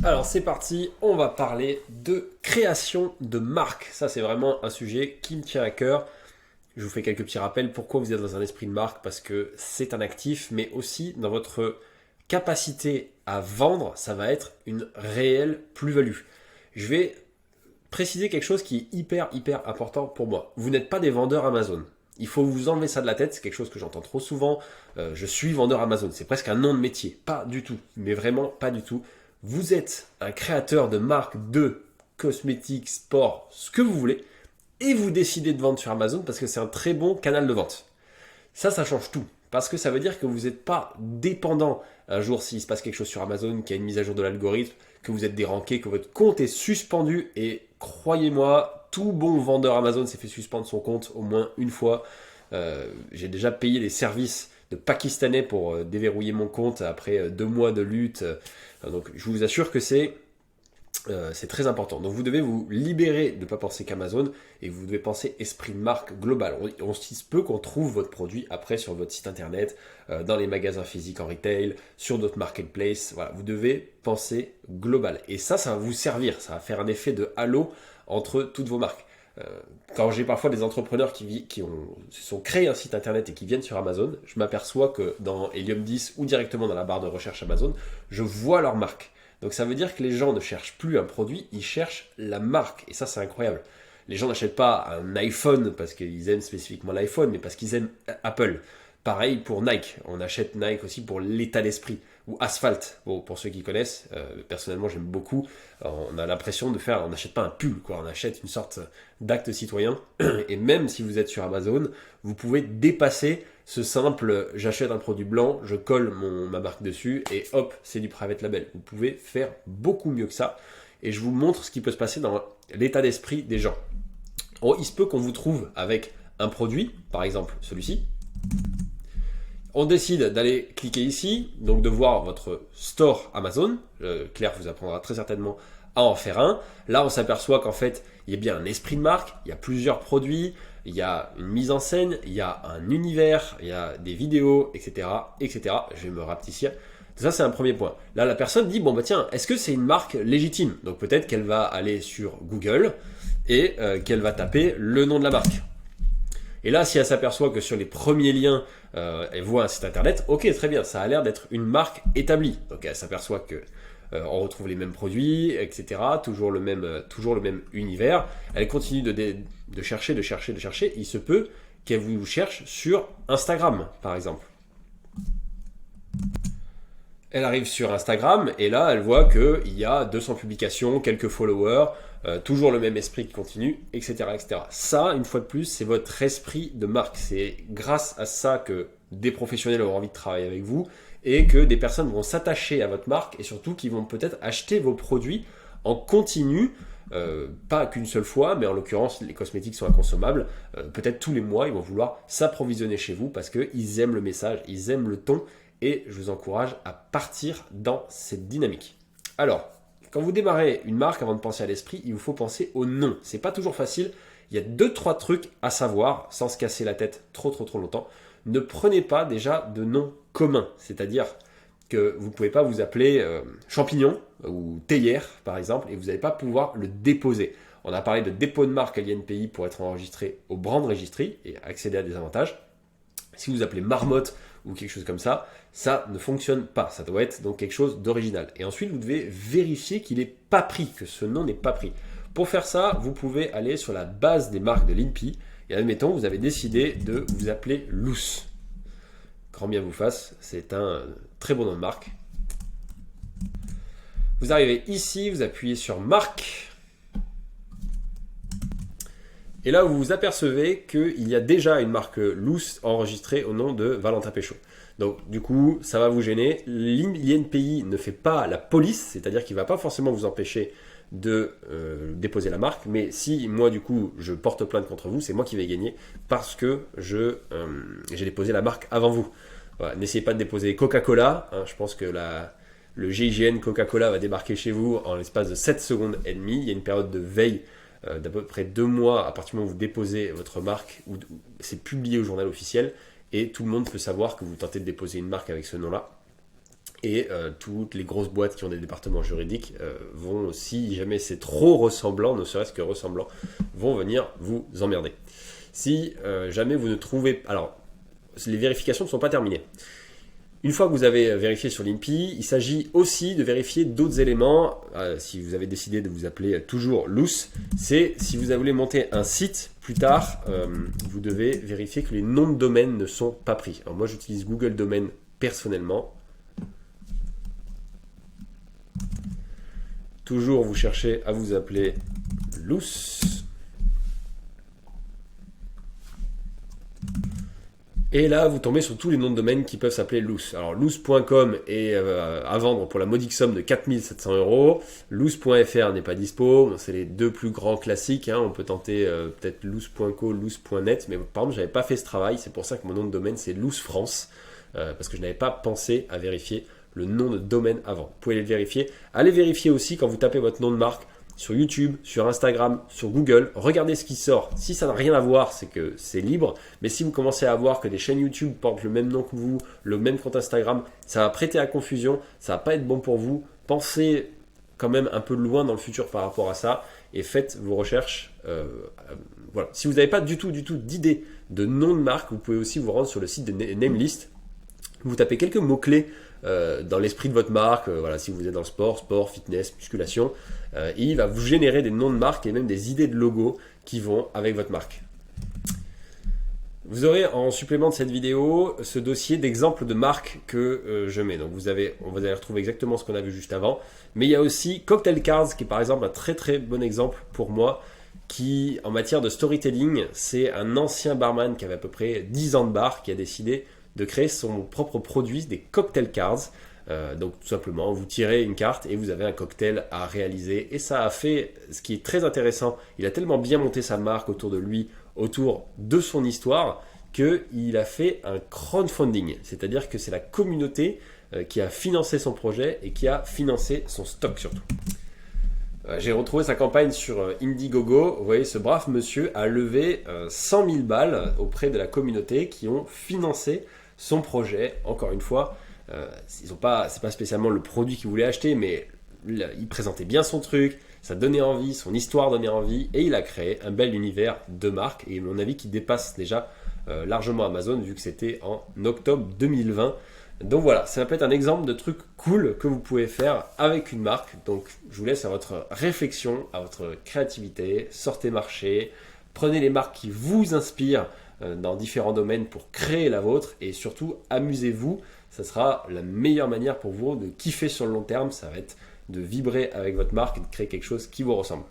Alors c'est parti, on va parler de création de marque. Ça c'est vraiment un sujet qui me tient à cœur. Je vous fais quelques petits rappels. Pourquoi vous êtes dans un esprit de marque? Parce que c'est un actif, mais aussi dans votre capacité à vendre, ça va être une réelle plus-value. Je vais préciser quelque chose qui est hyper important pour moi. Vous n'êtes pas des vendeurs Amazon. Il faut vous enlever ça de la tête, c'est quelque chose que j'entends trop souvent. Je suis vendeur Amazon, c'est presque un nom de métier. Pas du tout, mais vraiment pas du tout. Vous êtes un créateur de marque de cosmétiques, sport, ce que vous voulez, et vous décidez de vendre sur Amazon parce que c'est un très bon canal de vente. Ça change tout. Parce que ça veut dire que vous n'êtes pas dépendant un jour s'il se passe quelque chose sur Amazon, qu'il y a une mise à jour de l'algorithme, que vous êtes déranké, que votre compte est suspendu. Et croyez-moi, tout bon vendeur Amazon s'est fait suspendre son compte au moins une fois. J'ai déjà payé les services de Pakistanais pour déverrouiller mon compte après 2 mois de lutte. Donc je vous assure que c'est très important. Donc vous devez vous libérer de ne pas penser qu'Amazon et vous devez penser esprit de marque global. On se peut qu'on trouve votre produit après sur votre site internet, dans les magasins physiques en retail, sur d'autres marketplaces. Voilà, vous devez penser global. Et ça va vous servir. Ça va faire un effet de halo entre toutes vos marques. Quand j'ai parfois des entrepreneurs qui se sont créés un site internet et qui viennent sur Amazon, je m'aperçois que dans Helium 10 ou directement dans la barre de recherche Amazon, je vois leur marque. Donc ça veut dire que les gens ne cherchent plus un produit, ils cherchent la marque. Et ça, c'est incroyable. Les gens n'achètent pas un iPhone parce qu'ils aiment spécifiquement l'iPhone, mais parce qu'ils aiment Apple. Pareil pour Nike. On achète Nike aussi pour l'état d'esprit. Ou Asphalt. Bon, pour ceux qui connaissent, personnellement, j'aime beaucoup. On a l'impression on n'achète pas un pull, quoi. On achète une sorte d'acte citoyen. Et même si vous êtes sur Amazon, vous pouvez dépasser ce simple j'achète un produit blanc, je colle ma marque dessus et hop, c'est du private label. Vous pouvez faire beaucoup mieux que ça. Et je vous montre ce qui peut se passer dans l'état d'esprit des gens. Il se peut qu'on vous trouve avec un produit, par exemple celui-ci. On décide d'aller cliquer ici, donc de voir votre store Amazon. Claire vous apprendra très certainement à en faire un. Là, on s'aperçoit qu'en fait, il y a bien un esprit de marque, il y a plusieurs produits, il y a une mise en scène, il y a un univers, il y a des vidéos, etc., etc. Je vais me rapetisser. Ça, c'est un premier point. Là, la personne dit, bon, bah tiens, est-ce que c'est une marque légitime? Donc peut-être qu'elle va aller sur Google et qu'elle va taper le nom de la marque. Et là, si elle s'aperçoit que sur les premiers liens, elle voit un site internet, ok, très bien, ça a l'air d'être une marque établie. Donc elle s'aperçoit que on retrouve les mêmes produits, etc. Toujours le même univers. Elle continue de chercher. Il se peut qu'elle vous cherche sur Instagram, par exemple. Elle arrive sur Instagram et là, elle voit qu'il y a 200 publications, quelques followers, toujours le même esprit qui continue, etc., etc. Ça, une fois de plus, c'est votre esprit de marque. C'est grâce à ça que des professionnels auront envie de travailler avec vous et que des personnes vont s'attacher à votre marque et surtout qui vont peut-être acheter vos produits en continu, pas qu'une seule fois, mais en l'occurrence, les cosmétiques sont inconsommables. Peut-être tous les mois, ils vont vouloir s'approvisionner chez vous parce qu'ils aiment le message, ils aiment le ton. Et je vous encourage à partir dans cette dynamique. Alors, quand vous démarrez une marque, avant de penser à l'esprit, il vous faut penser au nom. C'est pas toujours facile. Il y a 2-3 trucs à savoir, sans se casser la tête trop longtemps. Ne prenez pas déjà de nom commun. C'est-à-dire que vous ne pouvez pas vous appeler champignon ou théière, par exemple, et vous n'allez pas pouvoir le déposer. On a parlé de dépôt de marque à l'INPI pour être enregistré au Brand Registry et accéder à des avantages. Si vous appelez marmotte ou quelque chose comme ça, ça ne fonctionne pas. Ça doit être donc quelque chose d'original. Et ensuite, vous devez vérifier qu'il n'est pas pris, que ce nom n'est pas pris. Pour faire ça, vous pouvez aller sur la base des marques de l'INPI. Et admettons, vous avez décidé de vous appeler Luce. Grand bien vous fasse, c'est un très bon nom de marque. Vous arrivez ici, vous appuyez sur marque. Et là, vous vous apercevez qu'il y a déjà une marque Luce enregistrée au nom de Valentin Péchaud. Donc, du coup, ça va vous gêner. L'INPI ne fait pas la police, c'est-à-dire qu'il ne va pas forcément vous empêcher de déposer la marque. Mais si moi, du coup, je porte plainte contre vous, c'est moi qui vais gagner parce que j'ai déposé la marque avant vous. Voilà, n'essayez pas de déposer Coca-Cola. Je pense que le GIGN Coca-Cola va débarquer chez vous en l'espace de 7 secondes et demie. Il y a une période de veille d'à peu près 2 mois à partir du moment où vous déposez votre marque, où c'est publié au journal officiel et tout le monde peut savoir que vous tentez de déposer une marque avec ce nom-là. Et toutes les grosses boîtes qui ont des départements juridiques vont, si jamais c'est trop ressemblant, ne serait-ce que ressemblant, vont venir vous emmerder. Si jamais vous ne trouvez... Alors, les vérifications ne sont pas terminées. Une fois que vous avez vérifié sur l'INPI, il s'agit aussi de vérifier d'autres éléments. Si vous avez décidé de vous appeler toujours Loose, c'est si vous voulez monter un site plus tard, vous devez vérifier que les noms de domaine ne sont pas pris. Alors moi, j'utilise Google Domaine personnellement. Toujours, vous cherchez à vous appeler Loose. Et là, vous tombez sur tous les noms de domaine qui peuvent s'appeler Loose. Alors, loose.com est à vendre pour la modique somme de 4 700 €. Loose.fr n'est pas dispo. Bon, c'est les deux plus grands classiques. Hein. On peut tenter peut-être loose.co, loose.net. Mais par exemple, je n'avais pas fait ce travail. C'est pour ça que mon nom de domaine, c'est Loose France. Parce que je n'avais pas pensé à vérifier le nom de domaine avant. Vous pouvez le vérifier. Allez vérifier aussi quand vous tapez votre nom de marque sur YouTube, sur Instagram, sur Google. Regardez ce qui sort. Si ça n'a rien à voir, c'est que c'est libre. Mais si vous commencez à voir que des chaînes YouTube portent le même nom que vous, le même compte Instagram, ça va prêter à confusion, ça va pas être bon pour vous. Pensez quand même un peu loin dans le futur par rapport à ça et faites vos recherches. Voilà. Si vous n'avez pas du tout d'idée de nom de marque, vous pouvez aussi vous rendre sur le site de Namelist. Vous tapez quelques mots-clés dans l'esprit de votre marque, voilà, si vous êtes dans le sport, fitness, musculation, et il va vous générer des noms de marque et même des idées de logos qui vont avec votre marque. Vous aurez en supplément de cette vidéo ce dossier d'exemples de marques que je mets. Donc vous allez retrouver exactement ce qu'on a vu juste avant. Mais il y a aussi Cocktail Cards qui est par exemple un très bon exemple pour moi qui en matière de storytelling, c'est un ancien barman qui avait à peu près 10 ans de bar qui a décidé de créer son propre produit, des cocktail cards. Donc tout simplement, vous tirez une carte et vous avez un cocktail à réaliser. Et ça a fait ce qui est très intéressant. Il a tellement bien monté sa marque autour de lui, autour de son histoire, qu'il a fait un crowdfunding. C'est-à-dire que c'est la communauté qui a financé son projet et qui a financé son stock surtout. J'ai retrouvé sa campagne sur Indiegogo. Vous voyez, ce brave monsieur a levé 100 000 balles auprès de la communauté qui ont financé son projet. Encore une fois, c'est pas spécialement le produit qu'il voulait acheter, mais il présentait bien son truc, ça donnait envie, son histoire donnait envie, et il a créé un bel univers de marque, et à mon avis qui dépasse déjà largement Amazon, vu que c'était en octobre 2020. Donc voilà, ça peut être un exemple de truc cool que vous pouvez faire avec une marque. Donc je vous laisse à votre réflexion, à votre créativité, sortez marcher, prenez les marques qui vous inspirent dans différents domaines pour créer la vôtre et surtout amusez-vous. Ça sera la meilleure manière pour vous de kiffer sur le long terme. Ça va être de vibrer avec votre marque et de créer quelque chose qui vous ressemble.